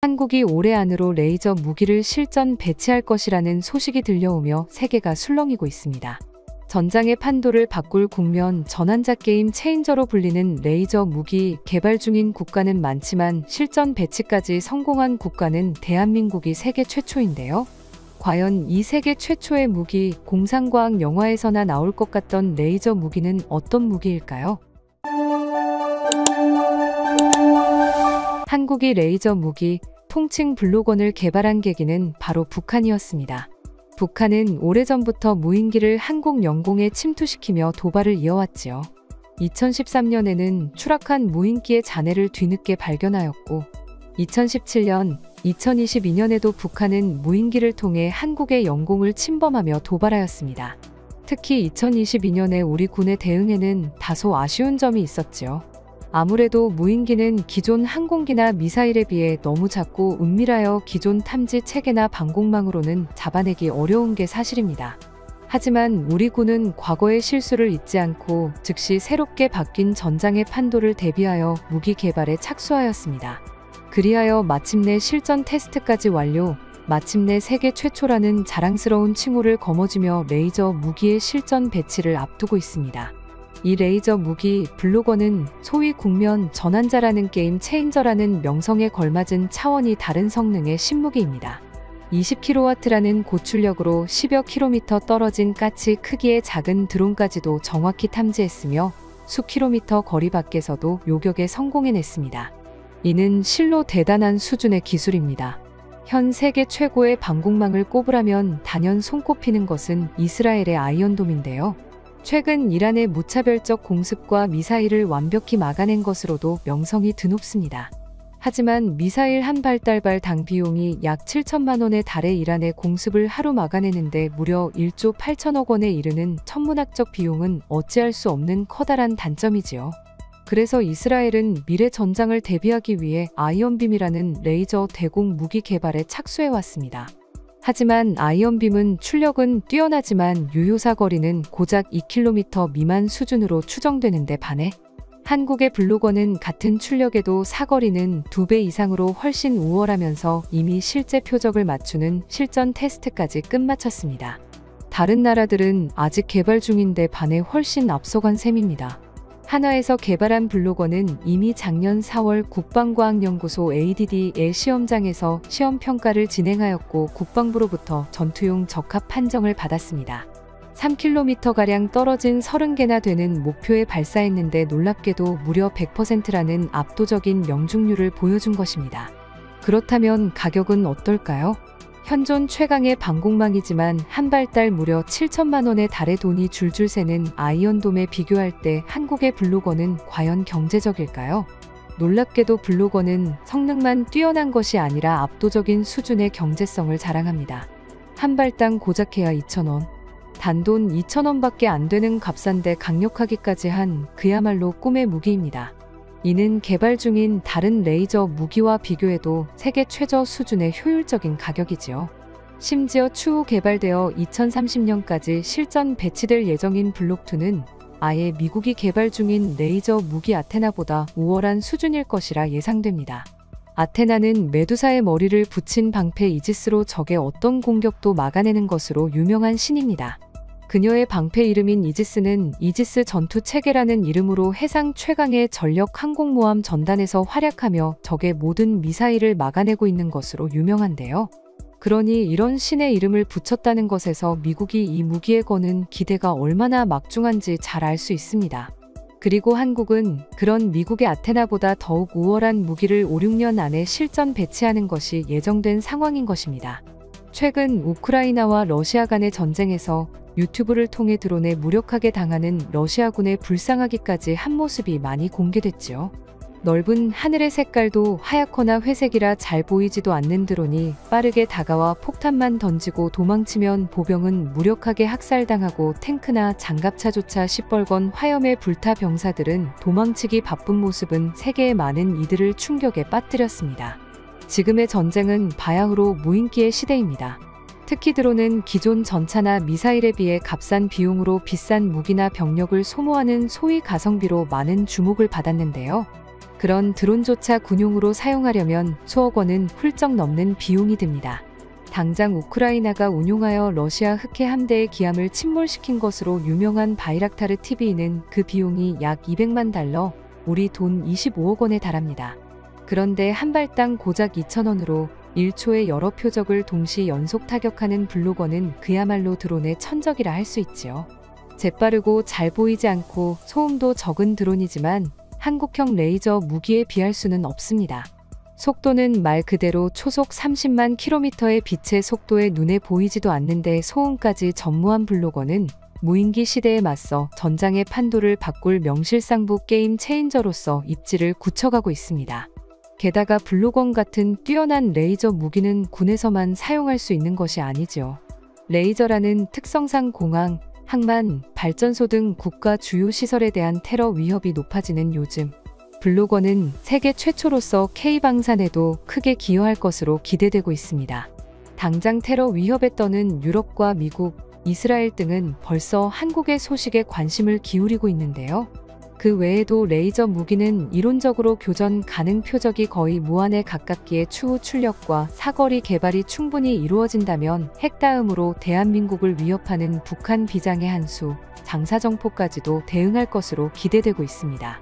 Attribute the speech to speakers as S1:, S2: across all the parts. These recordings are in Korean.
S1: 한국이 올해 안으로 레이저 무기를 실전 배치할 것이라는 소식이 들려오며 세계가 술렁이고 있습니다. 전장의 판도를 바꿀 국면 전환자 게임 체인저로 불리는 레이저 무기 개발 중인 국가는 많지만 실전 배치까지 성공한 국가는 대한민국이 세계 최초인데요. 과연 이 세계 최초의 무기, 공상과학 영화에서나 나올 것 같던 레이저 무기는 어떤 무기일까요? 한국이 레이저 무기, 통칭 블록원을 개발한 계기는 바로 북한이었습니다. 북한은 오래전부터 무인기를 한국 영공에 침투시키며 도발을 이어왔지요. 2013년에는 추락한 무인기의 잔해를 뒤늦게 발견하였고 2017년, 2022년에도 북한은 무인기를 통해 한국의 영공을 침범하며 도발하였습니다. 특히 2022년에 우리 군의 대응에는 다소 아쉬운 점이 있었지요. 아무래도 무인기는 기존 항공기나 미사일에 비해 너무 작고 은밀하여 기존 탐지 체계나 방공망으로는 잡아내기 어려운 게 사실입니다. 하지만 우리 군은 과거의 실수를 잊지 않고 즉시 새롭게 바뀐 전장의 판도를 대비하여 무기 개발에 착수하였습니다. 그리하여 마침내 실전 테스트까지 완료, 마침내 세계 최초라는 자랑스러운 칭호를 거머쥐며 레이저 무기의 실전 배치를 앞두고 있습니다. 이 레이저 무기 블록원은 소위 국면 전환자라는 게임 체인저라는 명성에 걸맞은 차원이 다른 성능의 신무기입니다. 20kW라는 고출력으로 10여 킬로미터 떨어진 까치 크기의 작은 드론까지도 정확히 탐지했으며 수 킬로미터 거리 밖에서도 요격에 성공해냈습니다. 이는 실로 대단한 수준의 기술입니다. 현 세계 최고의 방공망을 꼽으라면 단연 손꼽히는 것은 이스라엘의 아이언돔인데요. 최근 이란의 무차별적 공습과 미사일을 완벽히 막아낸 것으로도 명성이 드높습니다. 하지만 미사일 한 발달발당 비용이 약 7천만 원에 달해 이란의 공습을 하루 막아내는데 무려 1조 8천억 원에 이르는 천문학적 비용은 어찌할 수 없는 커다란 단점이지요. 그래서 이스라엘은 미래 전장을 대비하기 위해 아이언빔이라는 레이저 대공 무기 개발에 착수해왔습니다. 하지만 아이언빔은 출력은 뛰어나지만 유효사 거리는 고작 2km 미만 수준으로 추정되는 데 반해 한국의 블록원은 같은 출력에도 사거리는 2배 이상으로 훨씬 우월하면서 이미 실제 표적을 맞추는 실전 테스트까지 끝마쳤습니다. 다른 나라들은 아직 개발 중인데 반해 훨씬 앞서간 셈입니다. 한화에서 개발한 블록원은 이미 작년 4월 국방과학연구소 ADD의 시험장에서 시험평가를 진행하였고 국방부로부터 전투용 적합 판정을 받았습니다. 3km가량 떨어진 30개나 되는 목표에 발사했는데 놀랍게도 무려 100%라는 압도적인 명중률을 보여준 것입니다. 그렇다면 가격은 어떨까요? 현존 최강의 방공망이지만 한 발달 무려 7천만 원에 달해 돈이 줄줄 새는 아이언돔에 비교할 때 한국의 블록원은 과연 경제적일까요? 놀랍게도 블록원은 성능만 뛰어난 것이 아니라 압도적인 수준의 경제성을 자랑합니다. 한 발당 고작해야 2,000원. 단돈 2,000원밖에 안 되는 값싼데 강력하기까지 한 그야말로 꿈의 무기입니다. 이는 개발 중인 다른 레이저 무기와 비교해도 세계 최저 수준의 효율적인 가격이지요. 심지어 추후 개발되어 2030년까지 실전 배치될 예정인 블록2는 아예 미국이 개발 중인 레이저 무기 아테나보다 우월한 수준일 것이라 예상됩니다. 아테나는 메두사의 머리를 붙인 방패 이지스로 적의 어떤 공격도 막아내는 것으로 유명한 신입니다. 그녀의 방패 이름인 이지스는 이지스 전투체계라는 이름으로 해상 최강의 전력 항공모함 전단에서 활약하며 적의 모든 미사일을 막아내고 있는 것으로 유명한데요. 그러니 이런 신의 이름을 붙였다는 것에서 미국이 이 무기에 거는 기대가 얼마나 막중한지 잘 알 수 있습니다. 그리고 한국은 그런 미국의 아테나보다 더욱 우월한 무기를 5, 6년 안에 실전 배치하는 것이 예정된 상황인 것입니다. 최근 우크라이나와 러시아 간의 전쟁에서 유튜브를 통해 드론에 무력하게 당하는 러시아군의 불쌍하기까지 한 모습이 많이 공개됐지요. 넓은 하늘의 색깔도 하얗거나 회색이라 잘 보이지도 않는 드론이 빠르게 다가와 폭탄만 던지고 도망치면 보병은 무력하게 학살당하고 탱크나 장갑차조차 시뻘건 화염에 불타 병사들은 도망치기 바쁜 모습은 세계의 많은 이들을 충격에 빠뜨렸습니다. 지금의 전쟁은 바야흐로 무인기의 시대입니다. 특히 드론은 기존 전차나 미사일에 비해 값싼 비용으로 비싼 무기나 병력을 소모하는 소위 가성비로 많은 주목을 받았는데요. 그런 드론조차 군용으로 사용하려면 수억 원은 훌쩍 넘는 비용이 듭니다. 당장 우크라이나가 운용하여 러시아 흑해 함대의 기함을 침몰시킨 것으로 유명한 바이락타르 TV는 그 비용이 약 200만 달러, 우리 돈 25억 원에 달합니다. 그런데 한 발당 고작 2,000원으로 1초에 여러 표적을 동시 연속 타격하는 블록원은 그야말로 드론의 천적이라 할 수 있지요. 재빠르고 잘 보이지 않고 소음도 적은 드론이지만 한국형 레이저 무기에 비할 수는 없습니다. 속도는 말 그대로 초속 30만 킬로미터의 빛의 속도에 눈에 보이지도 않는데 소음까지 전무한 블록원은 무인기 시대에 맞서 전장의 판도를 바꿀 명실상부 게임 체인저로서 입지를 굳혀가고 있습니다. 게다가 블록원 같은 뛰어난 레이저 무기는 군에서만 사용할 수 있는 것이 아니죠. 레이저라는 특성상 공항, 항만, 발전소 등 국가 주요 시설에 대한 테러 위협이 높아지는 요즘, 블록원은 세계 최초로서 K방산에도 크게 기여할 것으로 기대되고 있습니다. 당장 테러 위협에 떠는 유럽과 미국, 이스라엘 등은 벌써 한국의 소식에 관심을 기울이고 있는데요. 그 외에도 레이저 무기는 이론적으로 교전 가능 표적이 거의 무한에 가깝기에 추후 출력과 사거리 개발이 충분히 이루어진다면 핵 다음으로 대한민국을 위협하는 북한 비장의 한 수, 장사정포까지도 대응할 것으로 기대되고 있습니다.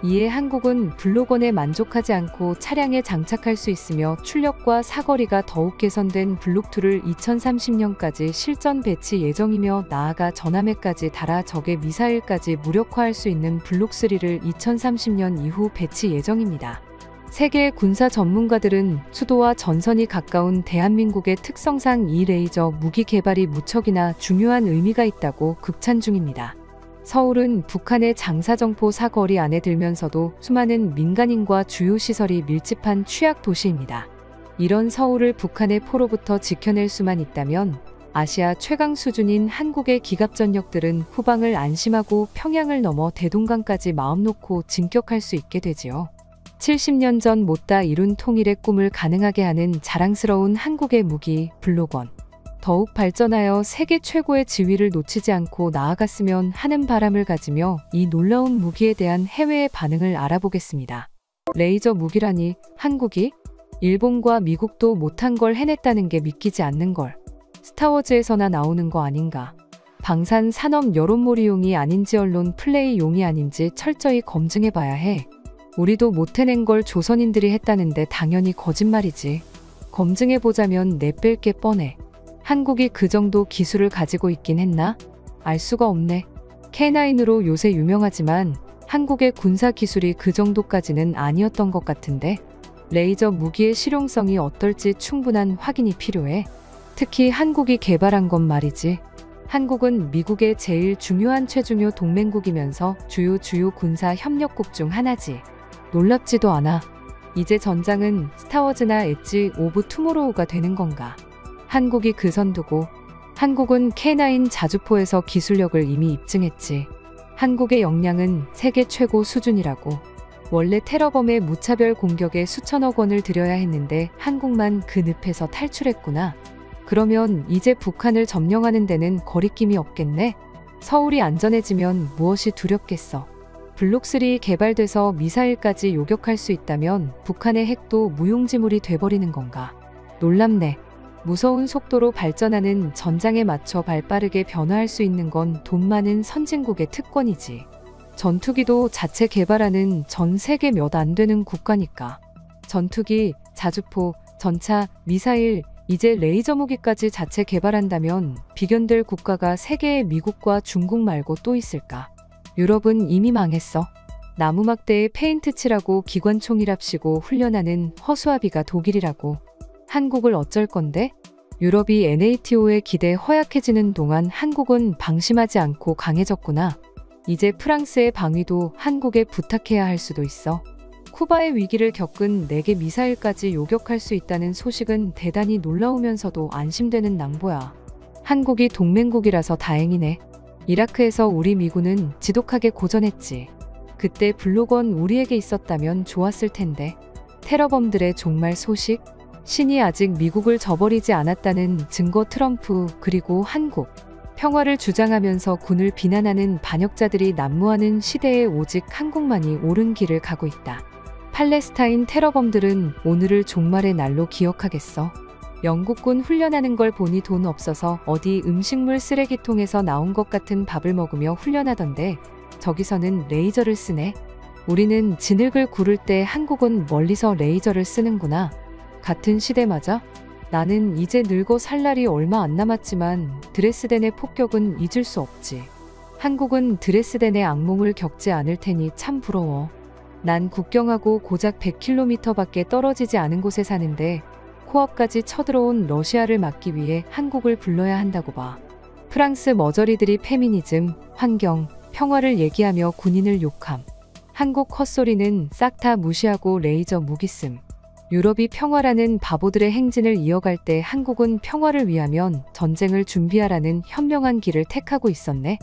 S1: 이에 한국은 블록원에 만족하지 않고 차량에 장착할 수 있으며 출력과 사거리가 더욱 개선된 블록2를 2030년까지 실전 배치 예정이며 나아가 전함회까지 달아 적의 미사일까지 무력화할 수 있는 블록3를 2030년 이후 배치 예정입니다. 세계 군사 전문가들은 수도와 전선이 가까운 대한민국의 특성상 이 레이저 무기 개발이 무척이나 중요한 의미가 있다고 극찬 중입니다. 서울은 북한의 장사정포 사거리 안에 들면서도 수많은 민간인과 주요 시설이 밀집한 취약 도시입니다. 이런 서울을 북한의 포로부터 지켜낼 수만 있다면 아시아 최강 수준인 한국의 기갑전력들은 후방을 안심하고 평양을 넘어 대동강까지 마음 놓고 진격할 수 있게 되지요. 70년 전 못다 이룬 통일의 꿈을 가능하게 하는 자랑스러운 한국의 무기 블록원. 더욱 발전하여 세계 최고의 지위를 놓치지 않고 나아갔으면 하는 바람을 가지며 이 놀라운 무기에 대한 해외의 반응을 알아보겠습니다. 레이저 무기라니 한국이? 일본과 미국도 못한 걸 해냈다는 게 믿기지 않는 걸. 스타워즈에서나 나오는 거 아닌가. 방산 산업 여론몰이용이 아닌지 언론 플레이용이 아닌지 철저히 검증해봐야 해. 우리도 못 해낸 걸 조선인들이 했다는데 당연히 거짓말이지. 검증해보자면 내뺄 게 뻔해. 한국이 그 정도 기술을 가지고 있긴 했나? 알 수가 없네. K9으로 요새 유명하지만 한국의 군사 기술이 그 정도까지는 아니었던 것 같은데 레이저 무기의 실용성이 어떨지 충분한 확인이 필요해. 특히 한국이 개발한 건 말이지. 한국은 미국의 제일 중요한 최중요 동맹국이면서 주요 군사 협력국 중 하나지. 놀랍지도 않아. 이제 전장은 스타워즈나 엣지 오브 투모로우가 되는 건가? 한국이 그 선두고 한국은 K9 자주포에서 기술력을 이미 입증했지. 한국의 역량은 세계 최고 수준이라고. 원래 테러범의 무차별 공격에 수천억 원을 들여야 했는데 한국만 그 늪에서 탈출했구나. 그러면 이제 북한을 점령하는 데는 거리낌이 없겠네. 서울이 안전해지면 무엇이 두렵겠어. 블록3 개발돼서 미사일까지 요격할 수 있다면 북한의 핵도 무용지물이 돼버리는 건가. 놀랍네. 무서운 속도로 발전하는 전장에 맞춰 발빠르게 변화할 수 있는 건 돈 많은 선진국의 특권이지. 전투기도 자체 개발하는 전 세계 몇 안 되는 국가니까. 전투기, 자주포, 전차, 미사일, 이제 레이저 무기까지 자체 개발한다면 비견될 국가가 세계에 미국과 중국 말고 또 있을까? 유럽은 이미 망했어. 나무막대에 페인트 칠하고 기관총이랍시고 훈련하는 허수아비가 독일이라고. 한국을 어쩔 건데? 유럽이 NATO의 기대에 허약해지는 동안 한국은 방심하지 않고 강해졌구나. 이제 프랑스의 방위도 한국에 부탁해야 할 수도 있어. 쿠바의 위기를 겪은 4개 미사일까지 요격할 수 있다는 소식은 대단히 놀라우면서도 안심되는 낭보야. 한국이 동맹국이라서 다행이네. 이라크에서 우리 미군은 지독하게 고전했지. 그때 블록원 우리에게 있었다면 좋았을 텐데. 테러범들의 종말 소식? 신이 아직 미국을 저버리지 않았다는 증거 트럼프 그리고 한국. 평화를 주장하면서 군을 비난하는 반역자들이 난무하는 시대에 오직 한국만이 옳은 길을 가고 있다. 팔레스타인 테러범들은 오늘을 종말의 날로 기억하겠어. 영국군 훈련하는 걸 보니 돈 없어서 어디 음식물 쓰레기통에서 나온 것 같은 밥을 먹으며 훈련하던데 저기서는 레이저를 쓰네. 우리는 진흙을 구를 때 한국은 멀리서 레이저를 쓰는구나. 같은 시대 맞아? 나는 이제 늙고 살 날이 얼마 안 남았지만 드레스덴의 폭격은 잊을 수 없지. 한국은 드레스덴의 악몽을 겪지 않을 테니 참 부러워. 난 국경하고 고작 100km밖에 떨어지지 않은 곳에 사는데 코앞까지 쳐들어온 러시아를 막기 위해 한국을 불러야 한다고 봐. 프랑스 머저리들이 페미니즘, 환경, 평화를 얘기하며 군인을 욕함. 한국 헛소리는 싹 다 무시하고 레이저 무기 씀. 유럽이 평화라는 바보들의 행진을 이어갈 때 한국은 평화를 위하면 전쟁을 준비하라는 현명한 길을 택하고 있었네.